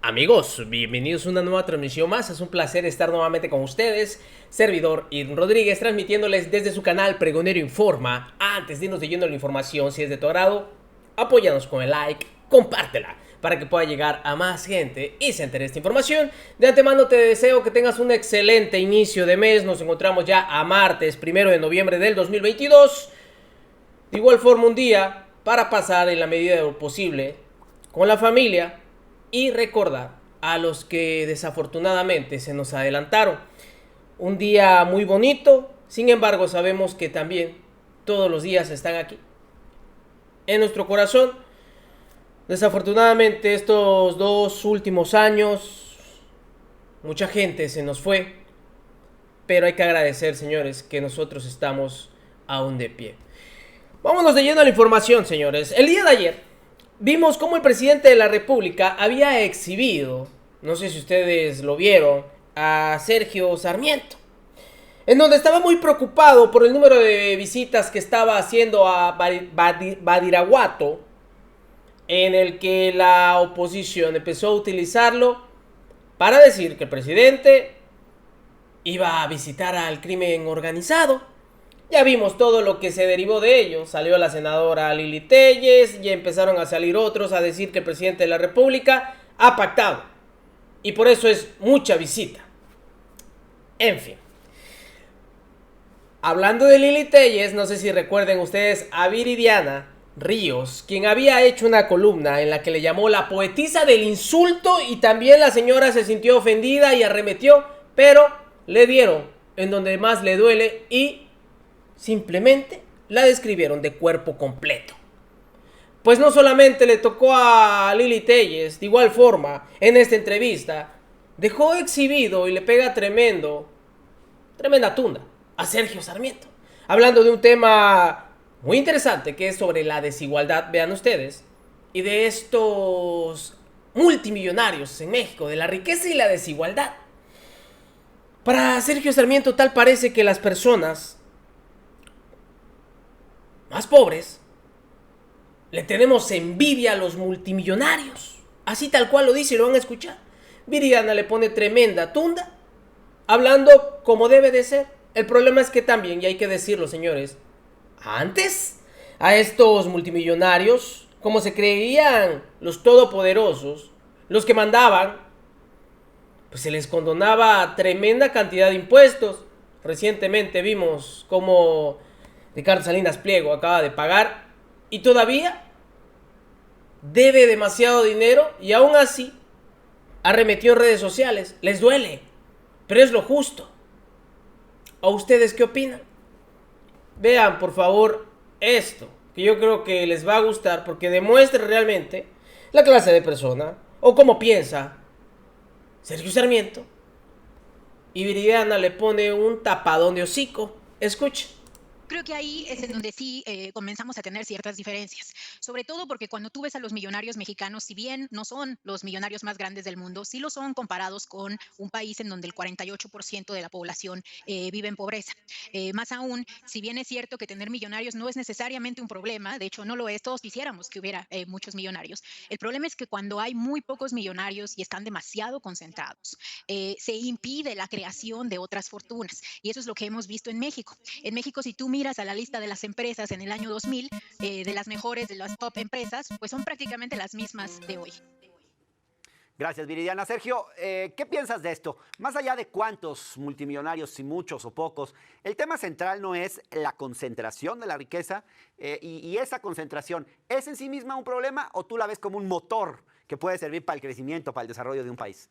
Amigos, bienvenidos a una nueva transmisión más. Es un placer estar nuevamente con ustedes. Servidor Irving Rodríguez, transmitiéndoles desde su canal Pregonero Informa. Antes de irnos leyendo la información, si es de tu agrado, apóyanos con el like, compártela para que pueda llegar a más gente y se entere de esta información. De antemano te deseo que tengas un excelente inicio de mes. Nos encontramos ya a martes 1 de noviembre del 2022. De igual forma, un día para pasar en la medida de lo posible con la familia y recordar a los que desafortunadamente se nos adelantaron. Un día muy bonito, sin embargo sabemos que también todos los días están aquí, en nuestro corazón. Desafortunadamente estos 2 últimos años, mucha gente se nos fue, pero hay que agradecer, señores, que nosotros estamos aún de pie. Vámonos de lleno a la información, señores. El día de ayer vimos cómo el presidente de la República había exhibido, no sé si ustedes lo vieron, a Sergio Sarmiento, en donde estaba muy preocupado por el número de visitas que estaba haciendo a Badiraguato, en el que la oposición empezó a utilizarlo para decir que el presidente iba a visitar al crimen organizado. Ya vimos todo lo que se derivó de ello. Salió la senadora Lili Telles y empezaron a salir otros a decir que el presidente de la República ha pactado. Y por eso es mucha visita. En fin. Hablando de Lili Telles, no sé si recuerden ustedes a Viridiana Ríos, quien había hecho una columna en la que le llamó la poetisa del insulto, y también la señora se sintió ofendida y arremetió, pero le dieron en donde más le duele y simplemente la describieron de cuerpo completo. Pues no solamente le tocó a Lili Telles, de igual forma, en esta entrevista, dejó exhibido y le pega tremenda tunda a Sergio Sarmiento. Hablando de un tema muy interesante que es sobre la desigualdad, vean ustedes, y de estos multimillonarios en México, de la riqueza y la desigualdad. Para Sergio Sarmiento tal parece que las personas más pobres le tenemos envidia a los multimillonarios. Así tal cual lo dice y lo van a escuchar. Viridiana le pone tremenda tunda, hablando como debe de ser. El problema es que también, y hay que decirlo, señores, antes a estos multimillonarios, como se creían los todopoderosos, los que mandaban, pues se les condonaba tremenda cantidad de impuestos. Recientemente vimos cómo Ricardo Salinas Pliego acaba de pagar y todavía debe demasiado dinero, y aún así arremetió en redes sociales. Les duele, pero es lo justo. ¿A ustedes qué opinan? Vean por favor esto, que yo creo que les va a gustar porque demuestra realmente la clase de persona o cómo piensa Sergio Sarmiento. Y Viridiana le pone un tapadón de hocico. Escuchen. Creo que ahí es en donde sí comenzamos a tener ciertas diferencias, sobre todo porque cuando tú ves a los millonarios mexicanos, si bien no son los millonarios más grandes del mundo, sí lo son comparados con un país en donde el 48% de la población vive en pobreza. Más aún, si bien es cierto que tener millonarios no es necesariamente un problema, de hecho no lo es, todos quisiéramos que hubiera muchos millonarios. El problema es que cuando hay muy pocos millonarios y están demasiado concentrados, se impide la creación de otras fortunas, y eso es lo que hemos visto en México. En México, si tú miras a la lista de las empresas en el año 2000, de las mejores, de las top empresas, pues son prácticamente las mismas de hoy. Gracias, Viridiana. Sergio, ¿qué piensas de esto? Más allá de cuántos multimillonarios, si muchos o pocos, el tema central no es la concentración de la riqueza, y esa concentración, ¿es en sí misma un problema o tú la ves como un motor que puede servir para el crecimiento, para el desarrollo de un país?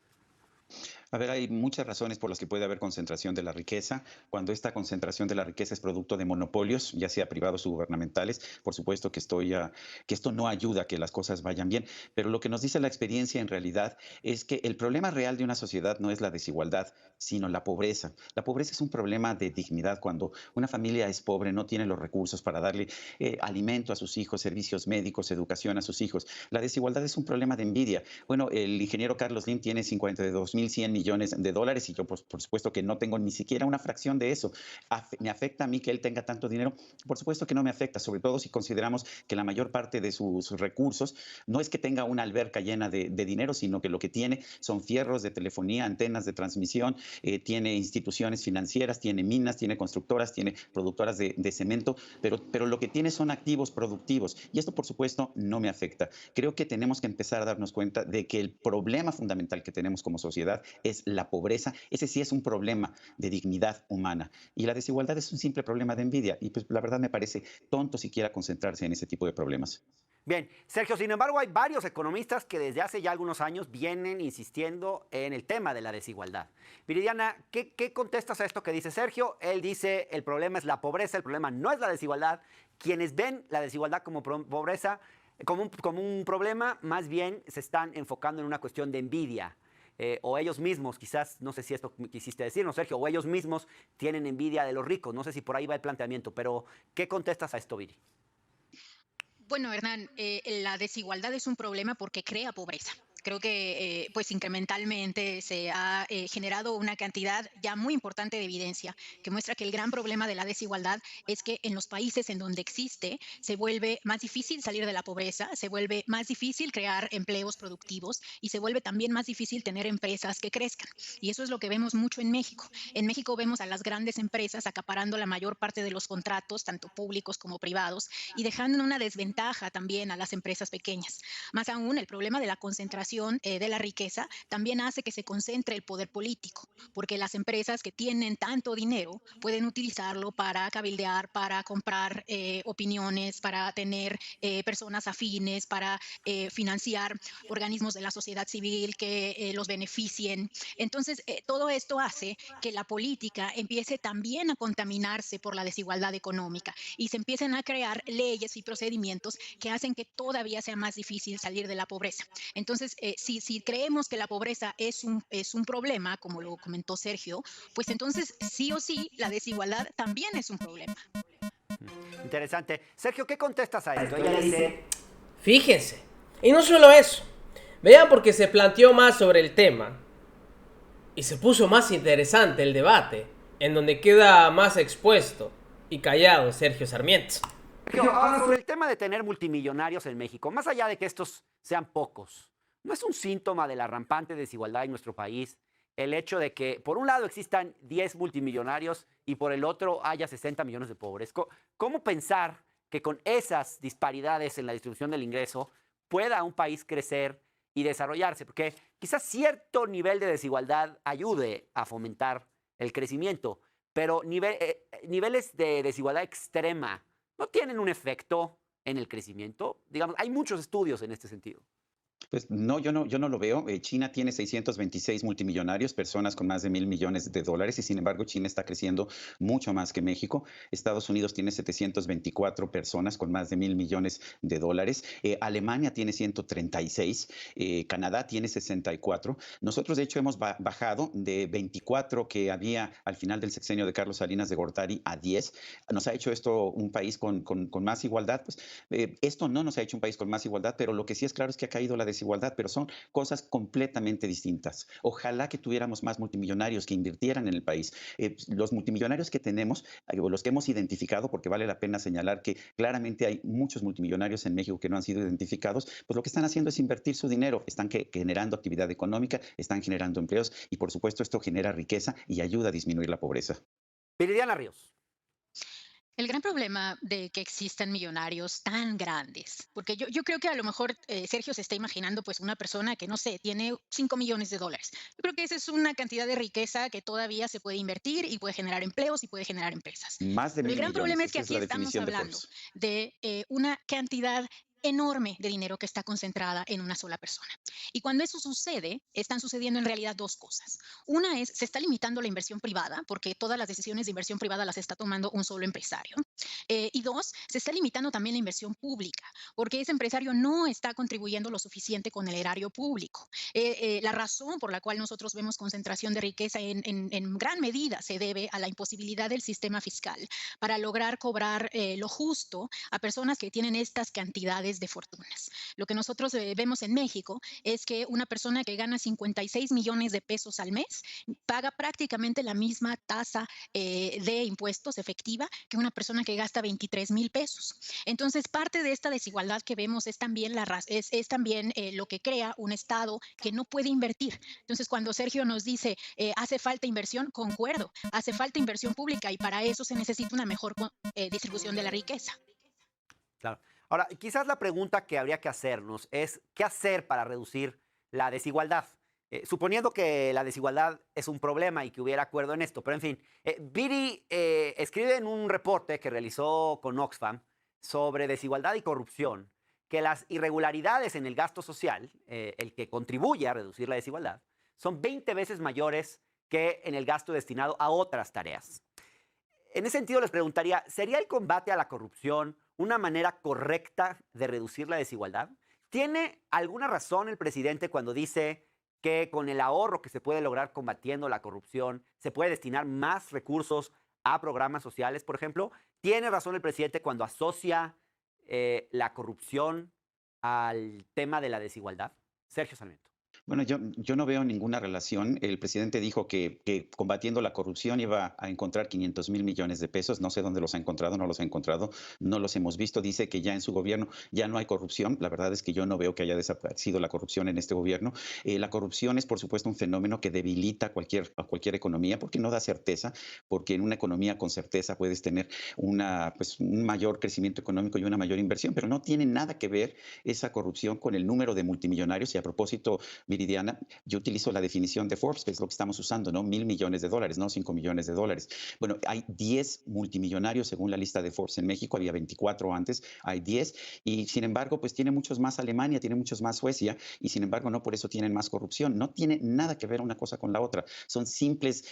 A ver, hay muchas razones por las que puede haber concentración de la riqueza. Cuando esta concentración de la riqueza es producto de monopolios, ya sea privados o gubernamentales, por supuesto que esto no ayuda a que las cosas vayan bien. Pero lo que nos dice la experiencia en realidad es que el problema real de una sociedad no es la desigualdad. sino la pobreza. La pobreza es un problema de dignidad. Cuando una familia es pobre, no tiene los recursos para darle alimento a sus hijos, servicios médicos, educación a sus hijos. La desigualdad es un problema de envidia. Bueno, el ingeniero Carlos Slim tiene 52.100 millones de dólares y yo, por supuesto, que no tengo ni siquiera una fracción de eso. ¿Me afecta a mí que él tenga tanto dinero? Por supuesto que no me afecta, sobre todo si consideramos que la mayor parte de sus recursos no es que tenga una alberca llena de dinero, sino que lo que tiene son fierros de telefonía, antenas de transmisión, tiene instituciones financieras, tiene minas, tiene constructoras, tiene productoras de cemento, pero lo que tiene son activos productivos y esto por supuesto no me afecta. Creo que tenemos que empezar a darnos cuenta de que el problema fundamental que tenemos como sociedad es la pobreza. Ese sí es un problema de dignidad humana y la desigualdad es un simple problema de envidia y pues la verdad me parece tonto siquiera concentrarse en ese tipo de problemas. Bien, Sergio, sin embargo, hay varios economistas que desde hace ya algunos años vienen insistiendo en el tema de la desigualdad. Viridiana, ¿qué contestas a esto que dice Sergio? Él dice, el problema es la pobreza, el problema no es la desigualdad. Quienes ven la desigualdad como pobreza, como un problema, más bien se están enfocando en una cuestión de envidia. O ellos mismos, quizás, no sé si esto quisiste decirnos, Sergio, o ellos mismos tienen envidia de los ricos. No sé si por ahí va el planteamiento, pero ¿qué contestas a esto, Viri? Bueno, Hernán, la desigualdad es un problema porque crea pobreza. Creo que pues incrementalmente se ha generado una cantidad ya muy importante de evidencia que muestra que el gran problema de la desigualdad es que en los países en donde existe se vuelve más difícil salir de la pobreza, se vuelve más difícil crear empleos productivos y se vuelve también más difícil tener empresas que crezcan. Y eso es lo que vemos mucho en México. En México vemos a las grandes empresas acaparando la mayor parte de los contratos, tanto públicos como privados, y dejando en una desventaja también a las empresas pequeñas. Más aún, el problema de la concentración de la riqueza también hace que se concentre el poder político, porque las empresas que tienen tanto dinero pueden utilizarlo para cabildear, para comprar opiniones, para tener personas afines, para financiar organismos de la sociedad civil que los beneficien. Entonces, todo esto hace que la política empiece también a contaminarse por la desigualdad económica y se empiecen a crear leyes y procedimientos que hacen que todavía sea más difícil salir de la pobreza. Entonces, si creemos que la pobreza es un problema, como lo comentó Sergio, pues entonces sí o sí la desigualdad también es un problema. Interesante. Sergio, ¿qué contestas a esto? Ella dice... Fíjense, y no solo eso, vean porque se planteó más sobre el tema y se puso más interesante el debate, en donde queda más expuesto y callado Sergio Sarmiento. Sergio, ahora sobre el tema de tener multimillonarios en México, más allá de que estos sean pocos, ¿no es un síntoma de la rampante desigualdad en nuestro país el hecho de que por un lado existan 10 multimillonarios y por el otro haya 60 millones de pobres? ¿Cómo pensar que con esas disparidades en la distribución del ingreso pueda un país crecer y desarrollarse? Porque quizás cierto nivel de desigualdad ayude a fomentar el crecimiento, pero niveles de desigualdad extrema no tienen un efecto en el crecimiento. Digamos, hay muchos estudios en este sentido. Pues no, yo no lo veo. China tiene 626 multimillonarios, personas con más de 1.000 millones de dólares, y sin embargo China está creciendo mucho más que México. Estados Unidos tiene 724 personas con más de 1.000 millones de dólares. Alemania tiene 136, Canadá tiene 64. Nosotros, de hecho, hemos bajado de 24 que había al final del sexenio de Carlos Salinas de Gortari a 10. ¿Nos ha hecho esto un país con más igualdad? Pues esto no nos ha hecho un país con más igualdad, pero lo que sí es claro es que ha caído la desigualdad, pero son cosas completamente distintas. Ojalá que tuviéramos más multimillonarios que invirtieran en el país. Los multimillonarios que tenemos, los que hemos identificado, porque vale la pena señalar que claramente hay muchos multimillonarios en México que no han sido identificados, pues lo que están haciendo es invertir su dinero, están generando actividad económica, están generando empleos y por supuesto esto genera riqueza y ayuda a disminuir la pobreza. Viridiana Ríos. El gran problema de que existan millonarios tan grandes, porque yo creo que a lo mejor Sergio se está imaginando pues una persona que, no sé, tiene 5 millones de dólares. Yo creo que esa es una cantidad de riqueza que todavía se puede invertir y puede generar empleos y puede generar empresas. Más de Pero el 1.000 gran millones, problema es que esa es aquí la estamos definición de hablando Forbes. de una cantidad enorme de dinero que está concentrada en una sola persona. Y cuando eso sucede, están sucediendo en realidad dos cosas. Una es, se está limitando la inversión privada, porque todas las decisiones de inversión privada las está tomando un solo empresario. Y dos, se está limitando también la inversión pública, porque ese empresario no está contribuyendo lo suficiente con el erario público. La razón por la cual nosotros vemos concentración de riqueza en gran medida se debe a la imposibilidad del sistema fiscal para lograr cobrar lo justo a personas que tienen estas cantidades de fortunas. Lo que nosotros vemos en México es que una persona que gana 56 millones de pesos al mes paga prácticamente la misma tasa de impuestos efectiva que una persona que gasta 23,000 pesos. Entonces, parte de esta desigualdad que vemos es también, lo que crea un Estado que no puede invertir. Entonces, cuando Sergio nos dice, hace falta inversión, concuerdo, hace falta inversión pública y para eso se necesita una mejor distribución de la riqueza. Claro. Ahora, quizás la pregunta que habría que hacernos es, ¿qué hacer para reducir la desigualdad? Suponiendo que la desigualdad es un problema y que hubiera acuerdo en esto, pero en fin, Viri escribe en un reporte que realizó con Oxfam sobre desigualdad y corrupción que las irregularidades en el gasto social, el que contribuye a reducir la desigualdad, son 20 veces mayores que en el gasto destinado a otras tareas. En ese sentido les preguntaría, ¿sería el combate a la corrupción una manera correcta de reducir la desigualdad? ¿Tiene alguna razón el presidente cuando dice que con el ahorro que se puede lograr combatiendo la corrupción se puede destinar más recursos a programas sociales, por ejemplo? ¿Tiene razón el presidente cuando asocia la corrupción al tema de la desigualdad? Sergio Sarmiento. Bueno, yo no veo ninguna relación. El presidente dijo que combatiendo la corrupción iba a encontrar 500,000 millones de pesos. No sé dónde los ha encontrado, no los ha encontrado, no los hemos visto. Dice que ya en su gobierno ya no hay corrupción. La verdad es que yo no veo que haya desaparecido la corrupción en este gobierno. La corrupción es, por supuesto, un fenómeno que debilita a cualquier economía porque no da certeza, porque en una economía con certeza puedes tener un mayor crecimiento económico y una mayor inversión, pero no tiene nada que ver esa corrupción con el número de multimillonarios. Y a propósito, Viridiana, yo utilizo la definición de Forbes, que es lo que estamos usando, ¿no? $1,000 millones, no 5 millones de dólares. Bueno, hay 10 multimillonarios según la lista de Forbes en México, había 24 antes, hay 10, y sin embargo, pues tiene muchos más Alemania, tiene muchos más Suecia, y sin embargo, no por eso tienen más corrupción. No tiene nada que ver una cosa con la otra. Son simples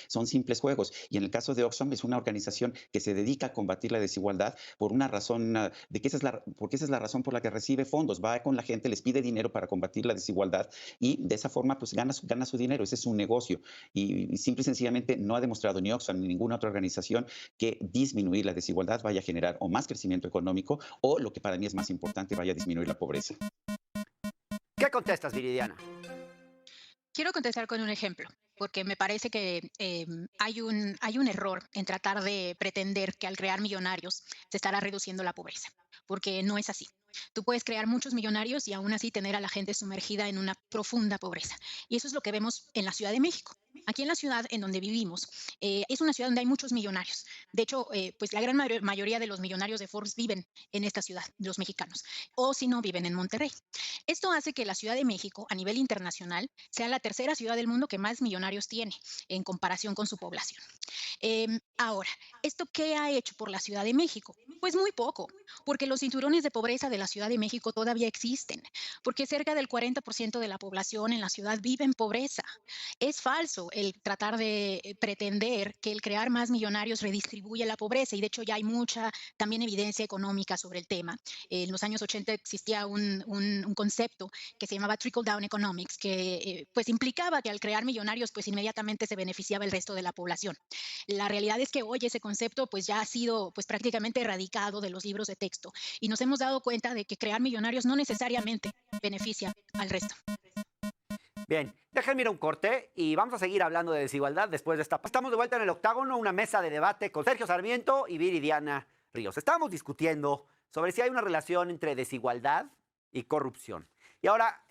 juegos. Y en el caso de Oxfam, es una organización que se dedica a combatir la desigualdad por una razón, porque esa es la razón por la que recibe fondos. Va con la gente, les pide dinero para combatir la desigualdad y de esa forma pues gana su dinero, ese es su negocio y simple y sencillamente no ha demostrado ni Oxfam ni ninguna otra organización que disminuir la desigualdad vaya a generar o más crecimiento económico o lo que para mí es más importante, vaya a disminuir la pobreza. ¿Qué contestas, Viridiana? Quiero contestar con un ejemplo, porque me parece que hay un error en tratar de pretender que al crear millonarios se estará reduciendo la pobreza, porque no es así. Tú puedes crear muchos millonarios y aún así tener a la gente sumergida en una profunda pobreza. Y eso es lo que vemos en la Ciudad de México. Aquí en la ciudad en donde vivimos, es una ciudad donde hay muchos millonarios. De hecho, pues la gran mayoría de los millonarios de Forbes viven en esta ciudad, los mexicanos, o si no, viven en Monterrey. Esto hace que la Ciudad de México, a nivel internacional, sea la tercera ciudad del mundo que más millonarios tiene en comparación con su población. Ahora, ¿esto qué ha hecho por la Ciudad de México? Pues muy poco, porque los cinturones de pobreza de la Ciudad de México todavía existen, porque cerca del 40% de la población en la ciudad vive en pobreza. Es falso el tratar de pretender que el crear más millonarios redistribuye la pobreza, y de hecho ya hay mucha también evidencia económica sobre el tema. En los años 80 existía un concepto que se llamaba Trickle Down Economics, que pues implicaba que al crear millonarios pues inmediatamente se beneficiaba el resto de la población. La realidad es que hoy ese concepto pues ya ha sido pues prácticamente erradicado de los libros de texto y nos hemos dado cuenta de que crear millonarios no necesariamente beneficia al resto. Bien, déjenme ir a un corte y vamos a seguir hablando de desigualdad después de esta. Estamos de vuelta en el Octágono, una mesa de debate con Sergio Sarmiento y Viridiana Ríos. Estamos discutiendo sobre si hay una relación entre desigualdad y corrupción. Y ahora,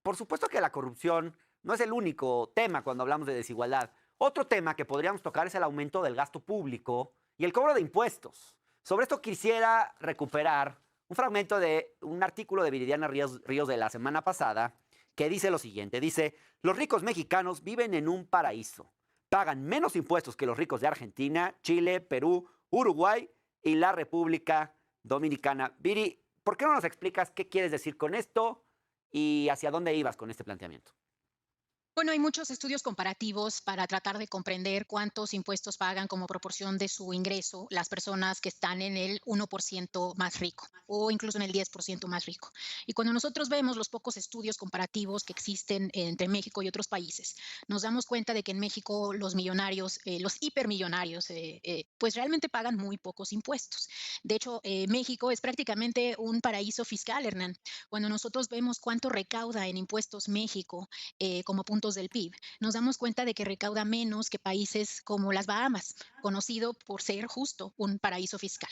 por supuesto que la corrupción no es el único tema cuando hablamos de desigualdad. Otro tema que podríamos tocar es el aumento del gasto público y el cobro de impuestos. Sobre esto quisiera recuperar un fragmento de un artículo de Viridiana Ríos de la semana pasada que dice lo siguiente. Dice, los ricos mexicanos viven en un paraíso. Pagan menos impuestos que los ricos de Argentina, Chile, Perú, Uruguay y la República Dominicana. Viri, ¿Por qué no nos explicas qué quieres decir con esto y hacia dónde ibas con este planteamiento? Bueno, hay muchos estudios comparativos para tratar de comprender cuántos impuestos pagan como proporción de su ingreso las personas que están en el 1% más rico o incluso en el 10% más rico. Y cuando nosotros vemos los pocos estudios comparativos que existen entre México y otros países, nos damos cuenta de que en México los millonarios, los hipermillonarios, pues realmente pagan muy pocos impuestos. De hecho, México es prácticamente un paraíso fiscal, Hernán. Cuando nosotros vemos cuánto recauda en impuestos México, como puntos del PIB, nos damos cuenta de que recauda menos que países como las Bahamas, conocido por ser justo un paraíso fiscal.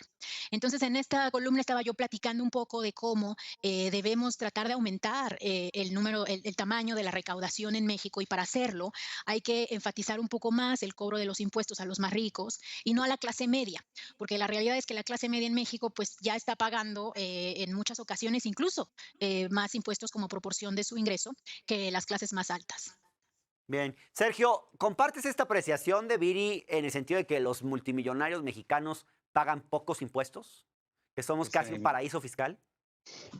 Entonces, en esta columna estaba yo platicando un poco de cómo debemos tratar de aumentar el tamaño de la recaudación en México, y para hacerlo hay que enfatizar un poco más el cobro de los impuestos a los más ricos y no a la clase media, porque la realidad es que la clase media en México pues ya está pagando en muchas ocasiones incluso más impuestos como proporción de su ingreso que las clases más altas. Bien. Sergio, ¿compartes esta apreciación de Viri en el sentido de que los multimillonarios mexicanos pagan pocos impuestos? ¿Que somos Pues, casi un paraíso fiscal?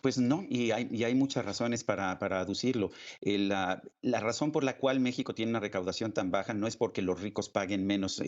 Pues no, y hay muchas razones para aducirlo. La razón por la cual México tiene una recaudación tan baja no es porque los ricos paguen menos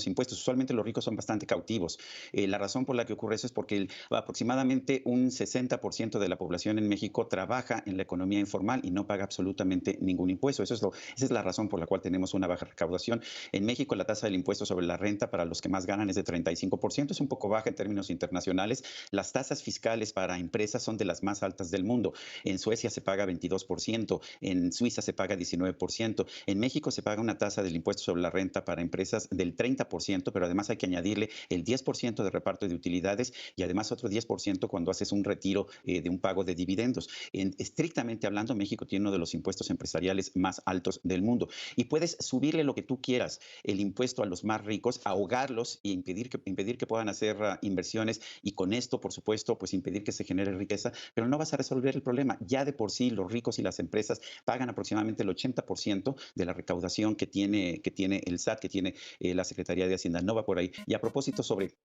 impuestos. Usualmente los ricos son bastante cautivos. La razón por la que ocurre eso es porque aproximadamente un 60% de la población en México trabaja en la economía informal y no paga absolutamente ningún impuesto. Esa es la razón por la cual tenemos una baja recaudación. En México la tasa del impuesto sobre la renta para los que más ganan es de 35%. Es un poco baja en términos internacionales. Las tasas fiscales para empresas son de las más altas del mundo. En Suecia se paga 22%, en Suiza se paga 19%, en México se paga una tasa del impuesto sobre la renta para empresas del 30%, pero además hay que añadirle el 10% de reparto de utilidades y además otro 10% cuando haces un retiro de un pago de dividendos. Estrictamente hablando, México tiene uno de los impuestos empresariales más altos del mundo y puedes subirle lo que tú quieras, el impuesto a los más ricos, ahogarlos y impedir que puedan hacer inversiones, y con esto, por supuesto, pues impedir que se genere riqueza, pero no vas a resolver el problema. Ya de por sí los ricos y las empresas pagan aproximadamente el 80% de la recaudación que tiene el SAT, que tiene la Secretaría de Hacienda. No va por ahí. Y a propósito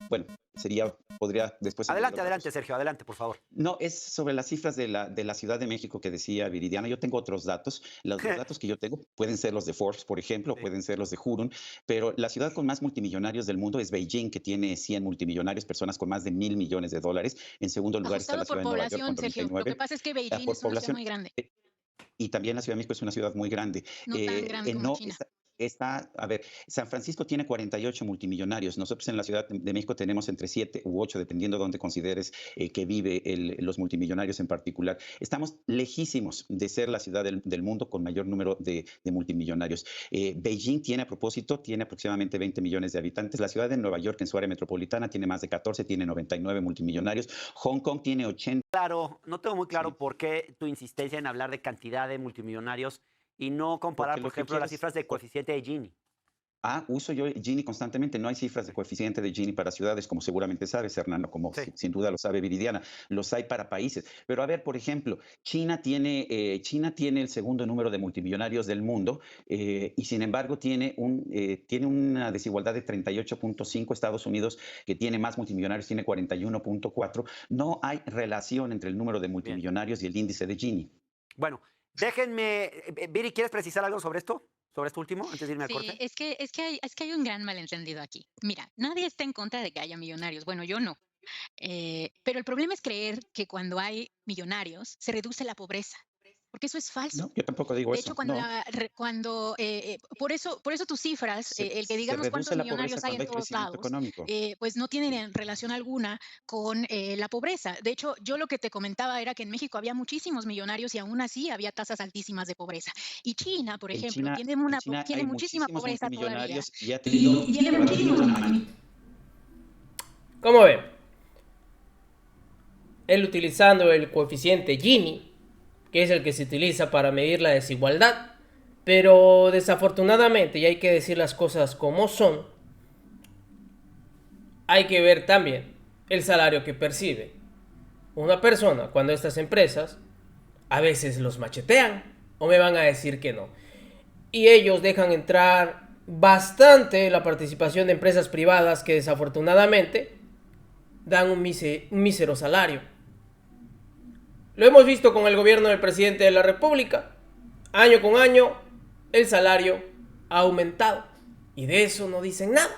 bueno, podría después... Adelante, Sergio, adelante, por favor. No, es sobre las cifras de la Ciudad de México que decía Viridiana. Yo tengo otros datos. Los datos que yo tengo pueden ser los de Forbes, por ejemplo, sí, pueden ser los de Hurun, pero la ciudad con más multimillonarios del mundo es Beijing, que tiene 100 multimillonarios, personas con más de $1,000 millones. En segundo lugar está la ciudad de Nueva York con 99. Sergio, lo que pasa es que Beijing es una ciudad muy grande. Y también la Ciudad de México es una ciudad muy grande. No tan grande como China. A ver, San Francisco tiene 48 multimillonarios. Nosotros en la Ciudad de México tenemos entre 7 u 8, dependiendo de dónde consideres que vive los multimillonarios en particular. Estamos lejísimos de ser la ciudad del mundo con mayor número de multimillonarios. Beijing tiene aproximadamente 20 millones de habitantes. La ciudad de Nueva York, en su área metropolitana, tiene más de 14, tiene 99 multimillonarios. Hong Kong tiene 80. Claro, no tengo muy claro por qué tu insistencia en hablar de cantidad de multimillonarios y no comparar, por ejemplo, las cifras de coeficiente de Gini. Uso yo Gini constantemente. No hay cifras de coeficiente de Gini para ciudades, como seguramente sabes, Hernando, como sí, sin duda lo sabe Viridiana. Los hay para países. Pero a ver, por ejemplo, China tiene el segundo número de multimillonarios del mundo y sin embargo tiene una desigualdad de 38.5. Estados Unidos, que tiene más multimillonarios, tiene 41.4. No hay relación entre el número de multimillonarios y el índice de Gini. Bueno, déjenme, Viri, ¿quieres precisar algo sobre esto? ¿Sobre esto último, antes de irme al corte? Es que hay un gran malentendido aquí. Mira, nadie está en contra de que haya millonarios. Bueno, yo no. Pero el problema es creer que cuando hay millonarios se reduce la pobreza. Porque eso es falso. No, yo tampoco digo eso. De hecho, por eso tus cifras, el que digamos cuántos millonarios hay en todos lados, pues no tienen relación alguna con la pobreza. De hecho, yo lo que te comentaba era que en México había muchísimos millonarios y aún así había tasas altísimas de pobreza. Y China, por ejemplo, tiene muchísima pobreza todavía. Y tiene muchísimos. ¿Cómo ven? Él utilizando el coeficiente Gini, que es el que se utiliza para medir la desigualdad, pero desafortunadamente, y hay que decir las cosas como son, hay que ver también el salario que percibe una persona cuando estas empresas a veces los machetean, o me van a decir que no, y ellos dejan entrar bastante la participación de empresas privadas que desafortunadamente dan un mísero salario. Lo hemos visto con el gobierno del presidente de la República. Año con año, el salario ha aumentado. Y de eso no dicen nada.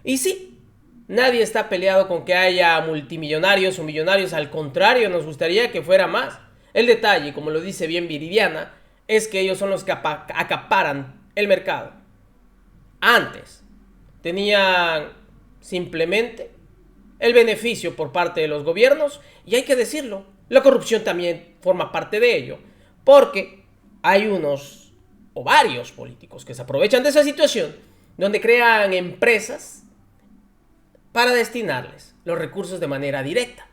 Y sí, nadie está peleado con que haya multimillonarios o millonarios. Al contrario, nos gustaría que fuera más. El detalle, como lo dice bien Viridiana, es que ellos son los que acaparan el mercado. Antes, tenían simplemente el beneficio por parte de los gobiernos. Y hay que decirlo, la corrupción también forma parte de ello. Porque hay unos o varios políticos que se aprovechan de esa situación, donde crean empresas para destinarles los recursos de manera directa.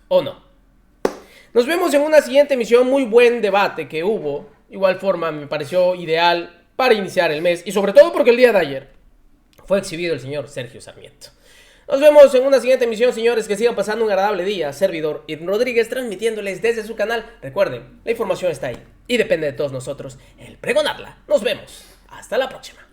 ¿O no? Nos vemos en una siguiente emisión. Muy buen debate que hubo. Igual forma me pareció ideal para iniciar el mes. Y sobre todo porque el día de ayer fue exhibido el señor Sergio Sarmiento. Nos vemos en una siguiente emisión, señores. Que sigan pasando un agradable día. Servidor Irving Rodríguez, transmitiéndoles desde su canal. Recuerden, la información está ahí y depende de todos nosotros el pregonarla. Nos vemos. Hasta la próxima.